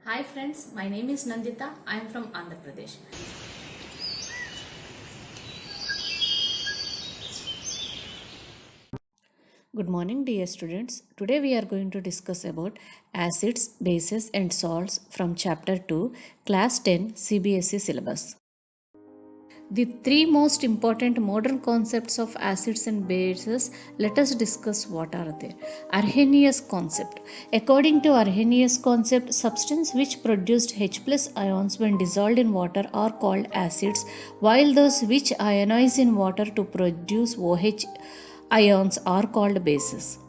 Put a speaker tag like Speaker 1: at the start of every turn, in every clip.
Speaker 1: Hi friends, my name is Nandita. I am from Andhra Pradesh.
Speaker 2: Good morning dear students. Today we are going to discuss about acids, bases and salts from chapter 2, class 10 CBSE syllabus. The three most important modern concepts of acids and bases, let us discuss what are they. Arrhenius concept. According to Arrhenius concept, substances which produced H plus ions when dissolved in water are called acids, while those which ionize in water to produce OH ions are called bases.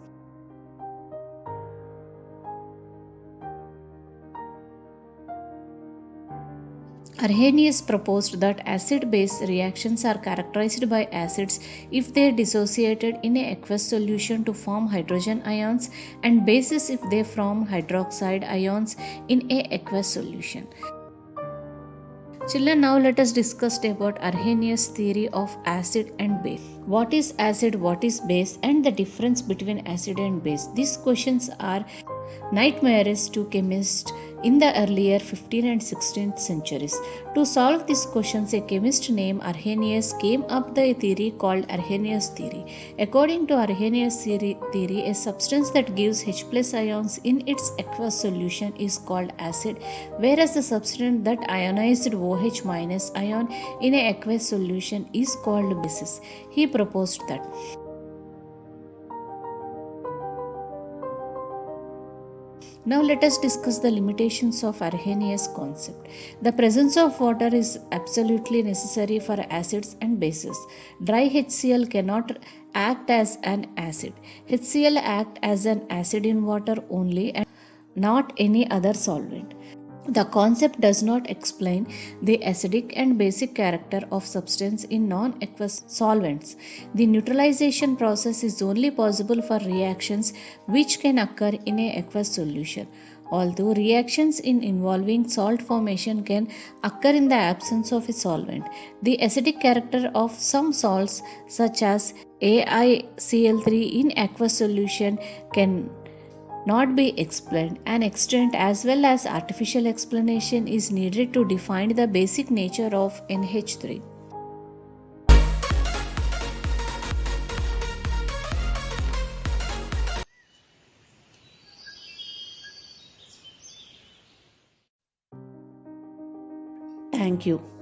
Speaker 2: Arrhenius proposed that acid-base reactions are characterized by acids if they dissociated in a aqueous solution to form hydrogen ions and bases if they form hydroxide ions in a aqueous solution. Children, now let us discuss about Arrhenius' theory of acid and base. What is acid, what is base, and the difference between acid and base? These questions are nightmares to chemists in the earlier 15th and 16th centuries. To solve these questions, a chemist named Arrhenius came up with a theory called Arrhenius theory. According to Arrhenius theory, a substance that gives H plus ions in its aqueous solution is called acid, whereas the substance that ionized OH minus ion in an aqueous solution is called bases. He proposed that now let us discuss the limitations of Arrhenius concept. The presence of water is absolutely necessary for acids and bases. Dry HCl cannot act as an acid. HCl acts as an acid in water only and not any other solvent. The concept does not explain the acidic and basic character of substance in non-aqueous solvents. The neutralization process is only possible for reactions which can occur in an aqueous solution. Although reactions involving salt formation can occur in the absence of a solvent, the acidic character of some salts such as AiCl3 in aqueous solution can not be explained. An extent as well as artificial explanation is needed to define the basic nature of NH3. Thank you.